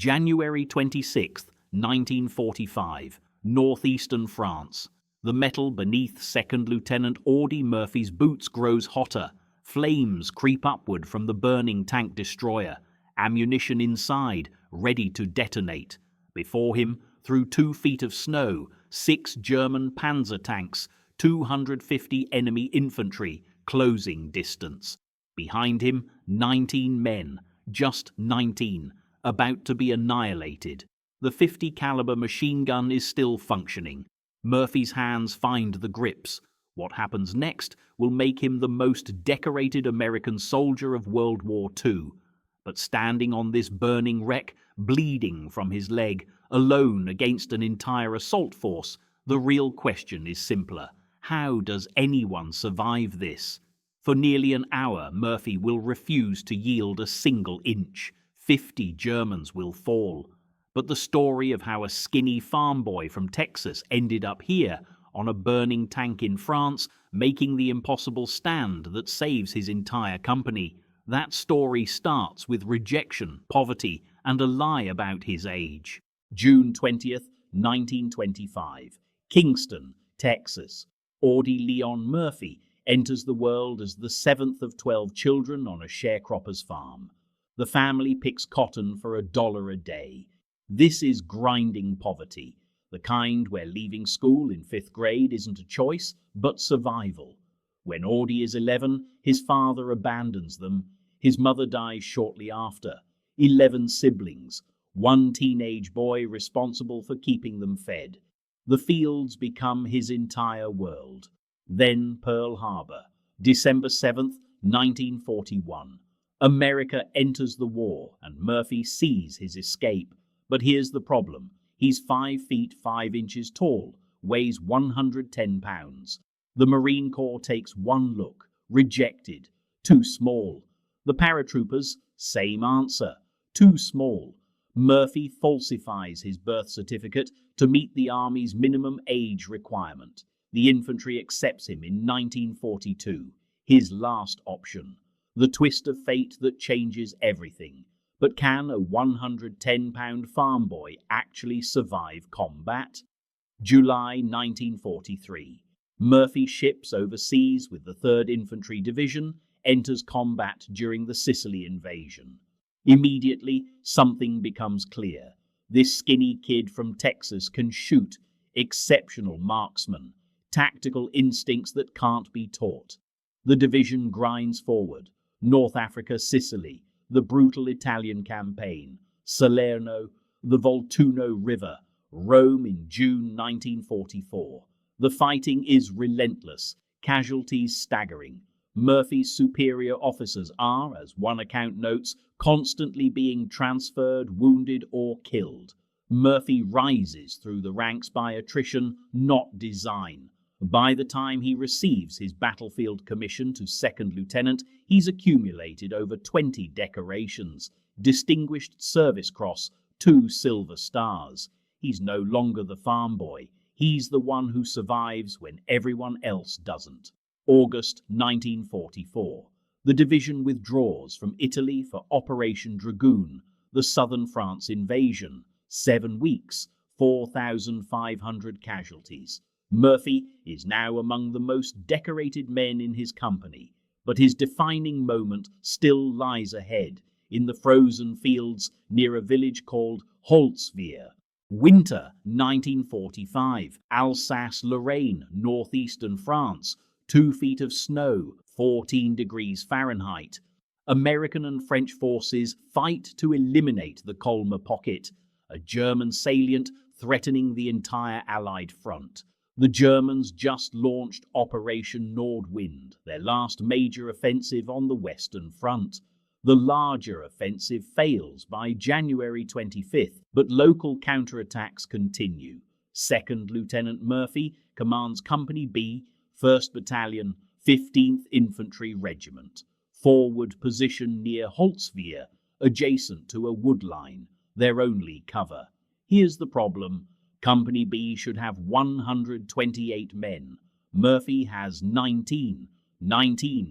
January 26, 1945, northeastern France. The metal beneath Second Lieutenant Audie Murphy's boots grows hotter. Flames creep upward from the burning tank destroyer. Ammunition inside, ready to detonate. Before him, through 2 feet of snow, 6 German panzer tanks, 250 enemy infantry, closing distance. Behind him, 19 men, just 19, about to be annihilated. The 50 caliber machine gun is still functioning. Murphy's hands find the grips. What happens next will make him the most decorated American soldier of World War II. But standing on this burning wreck, bleeding from his leg, alone against an entire assault force, the real question is simpler. How does anyone survive this? For nearly an hour, Murphy will refuse to yield a single inch. 50 Germans will fall. But the story of how a skinny farm boy from Texas ended up here, on a burning tank in France, making the impossible stand that saves his entire company, that story starts with rejection, poverty, and a lie about his age. June 20th, 1925. Kingston, Texas. Audie Leon Murphy enters the world as the 7th of 12 children on a sharecropper's farm. The family picks cotton for $1 a day. This is grinding poverty, the kind where leaving school in 5th grade isn't a choice, but survival. When Audie is 11, his father abandons them. His mother dies shortly after. 11 siblings, 1 teenage boy responsible for keeping them fed. The fields become his entire world. Then Pearl Harbor, December 7th, 1941. America enters the war and Murphy sees his escape. But here's the problem. He's 5 feet 5 inches tall, weighs 110 pounds. The Marine Corps takes one look. Rejected. Too small. The paratroopers, same answer. Too small. Murphy falsifies his birth certificate to meet the Army's minimum age requirement. The infantry accepts him in 1942, his last option. The twist of fate that changes everything. But can a 110-pound farm boy actually survive combat? July 1943. Murphy ships overseas with the 3rd Infantry Division, enters combat during the Sicily invasion. Immediately, something becomes clear. This skinny kid from Texas can shoot, exceptional marksman, tactical instincts that can't be taught. The division grinds forward. North Africa, Sicily, the brutal Italian campaign, Salerno, the Volturno River, Rome in June 1944. The fighting is relentless, casualties staggering. Murphy's superior officers are, as one account notes, constantly being transferred, wounded, or killed. Murphy rises through the ranks by attrition, not design. By the time he receives his battlefield commission to 2nd Lieutenant, he's accumulated over 20 decorations, Distinguished Service Cross, 2 Silver Stars. He's no longer the farm boy. He's the one who survives when everyone else doesn't. August 1944. The division withdraws from Italy for Operation Dragoon, the southern France invasion. 7 weeks, 4,500 casualties. Murphy is now among the most decorated men in his company, but his defining moment still lies ahead, in the frozen fields near a village called Holtzwihr. Winter 1945, Alsace-Lorraine, northeastern France, 2 feet of snow, 14 degrees Fahrenheit. American and French forces fight to eliminate the Colmar Pocket, a German salient threatening the entire Allied front. The Germans just launched Operation Nordwind, their last major offensive on the Western Front. The larger offensive fails by January 25th, but local counterattacks continue. 2nd Lieutenant Murphy commands Company B, 1st Battalion, 15th Infantry Regiment. Forward position near Holtzwihr, adjacent to a wood line, their only cover. Here's the problem. Company B should have 128 men. Murphy has 19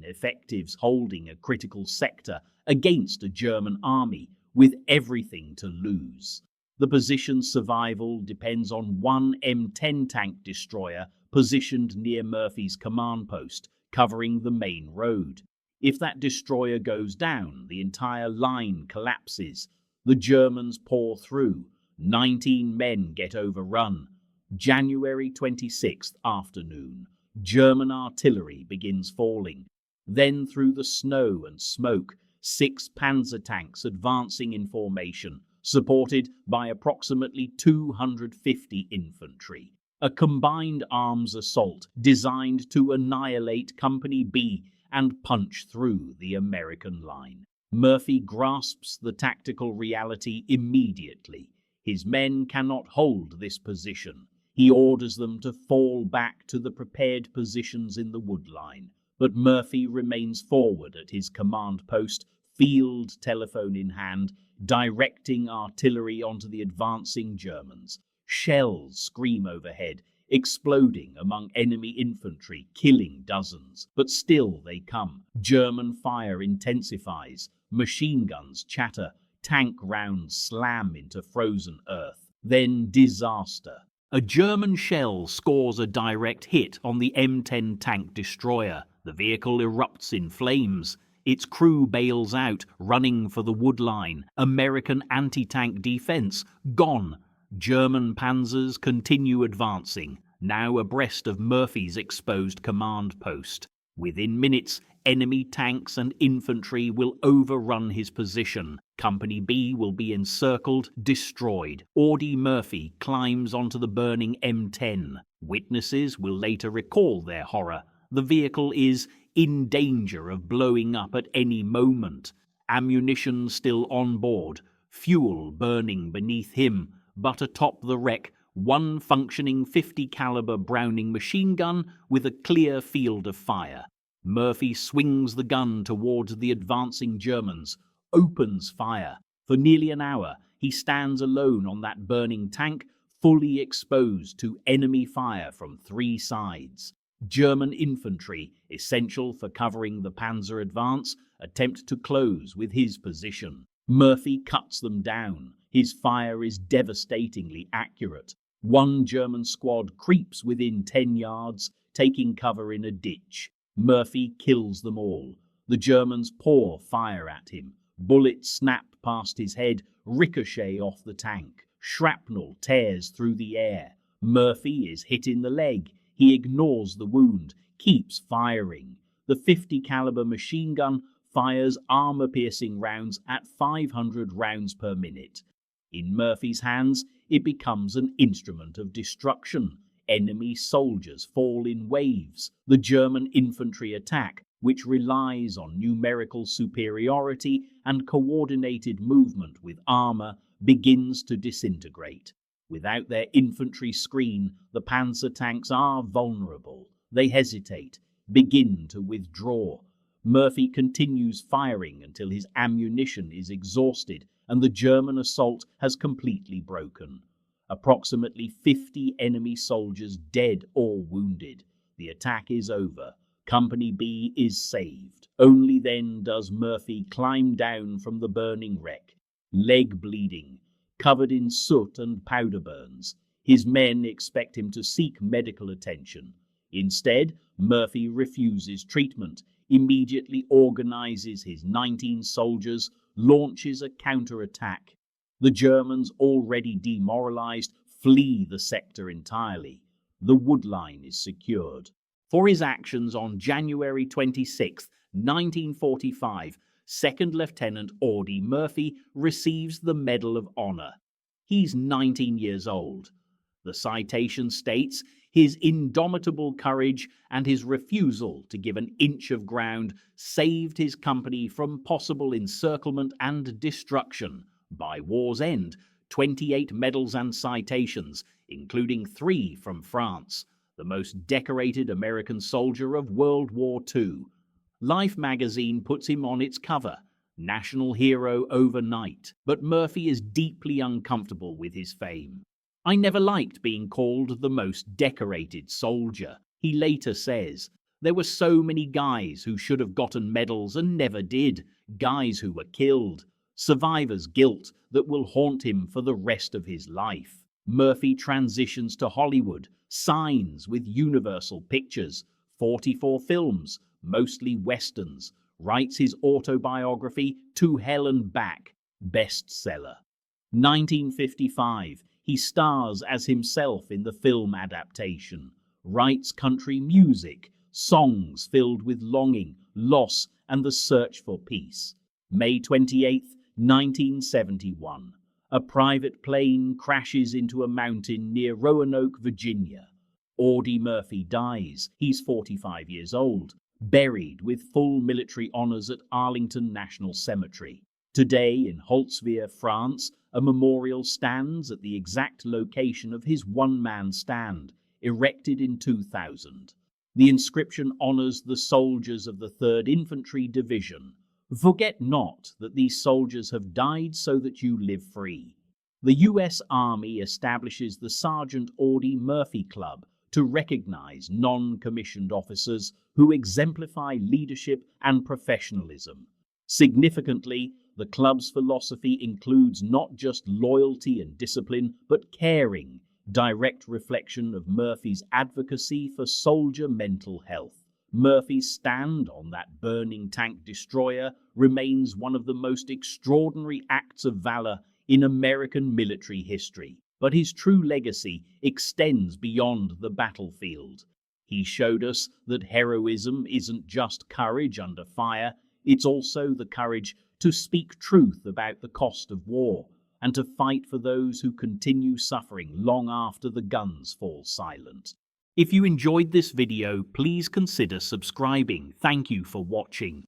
effectives holding a critical sector against a German army with everything to lose. The position's survival depends on one M10 tank destroyer positioned near Murphy's command post, covering the main road. If that destroyer goes down, the entire line collapses. The Germans pour through. 19 men get overrun. January 26th afternoon. German artillery begins falling. Then through the snow and smoke, 6 panzer tanks advancing in formation, supported by approximately 250 infantry. A combined arms assault designed to annihilate Company B and punch through the American line. Murphy grasps the tactical reality immediately. His men cannot hold this position. He orders them to fall back to the prepared positions in the woodline. But Murphy remains forward at his command post, field telephone in hand, directing artillery onto the advancing Germans. Shells scream overhead, exploding among enemy infantry, killing dozens. But still they come. German fire intensifies. Machine guns chatter. Tank rounds slam into frozen earth. Then disaster. A German shell scores a direct hit on the M10 tank destroyer. The vehicle erupts in flames. Its crew bails out, running for the woodline. American anti-tank defense gone. German panzers continue advancing, now abreast of Murphy's exposed command post. Within minutes, enemy tanks and infantry will overrun his position. Company B will be encircled, destroyed. Audie Murphy climbs onto the burning M10. Witnesses will later recall their horror. The vehicle is in danger of blowing up at any moment. Ammunition still on board, fuel burning beneath him, but atop the wreck, one functioning 50 caliber Browning machine gun with a clear field of fire. Murphy swings the gun towards the advancing Germans, opens fire. For nearly an hour, he stands alone on that burning tank, fully exposed to enemy fire from 3 sides. German infantry, essential for covering the panzer advance, attempt to close with his position. Murphy cuts them down. His fire is devastatingly accurate. One German squad creeps within 10 yards, taking cover in a ditch. Murphy kills them all. The Germans pour fire at him. Bullets snap past his head, ricochet off the tank. Shrapnel tears through the air. Murphy is hit in the leg. He ignores the wound, keeps firing. The 50 caliber machine gun fires armor-piercing rounds at 500 rounds per minute. In Murphy's hands, it becomes an instrument of destruction. Enemy soldiers fall in waves. The German infantry attack, which relies on numerical superiority and coordinated movement with armor, begins to disintegrate. Without their infantry screen, the panzer tanks are vulnerable. They hesitate, begin to withdraw. Murphy continues firing until his ammunition is exhausted and the German assault has completely broken. Approximately 50 enemy soldiers dead or wounded. The attack is over. Company B is saved. Only then does Murphy climb down from the burning wreck, leg bleeding, covered in soot and powder burns. His men expect him to seek medical attention. Instead, Murphy refuses treatment, immediately organizes his 19 soldiers, launches a counterattack. The Germans, already demoralized, flee the sector entirely. The woodline is secured. For his actions on January 26, 1945, Second Lieutenant Audie Murphy receives the Medal of Honor. He's 19 years old. The citation states his indomitable courage and his refusal to give an inch of ground saved his company from possible encirclement and destruction. By war's end, 28 medals and citations, including 3 from France, the most decorated American soldier of World War II. Life magazine puts him on its cover, national hero overnight, but Murphy is deeply uncomfortable with his fame. "I never liked being called the most decorated soldier," he later says. "There were so many guys who should have gotten medals and never did, guys who were killed. survivor's guilt that will haunt him for the rest of his life. Murphy transitions to Hollywood, signs with Universal Pictures, 44 films, mostly westerns, writes his autobiography To Hell and Back, bestseller. 1955, he stars as himself in the film adaptation, writes country music, songs filled with longing, loss, and the search for peace. May 28, 1971. A private plane crashes into a mountain near Roanoke, Virginia. Audie Murphy dies. He's 45 years old, buried with full military honors at Arlington National Cemetery. Today, in Holtzwihr, France, a memorial stands at the exact location of his one-man stand, erected in 2000. The inscription honors the soldiers of the 3rd Infantry Division. Forget not that these soldiers have died so that you live free. The U.S. Army establishes the Sergeant Audie Murphy Club to recognize non-commissioned officers who exemplify leadership and professionalism. Significantly, the club's philosophy includes not just loyalty and discipline, but caring, direct reflection of Murphy's advocacy for soldier mental health. Murphy's stand on that burning tank destroyer remains one of the most extraordinary acts of valor in American military history. But his true legacy extends beyond the battlefield. He showed us that heroism isn't just courage under fire, it's also the courage to speak truth about the cost of war and to fight for those who continue suffering long after the guns fall silent. If you enjoyed this video, please consider subscribing. Thank you for watching.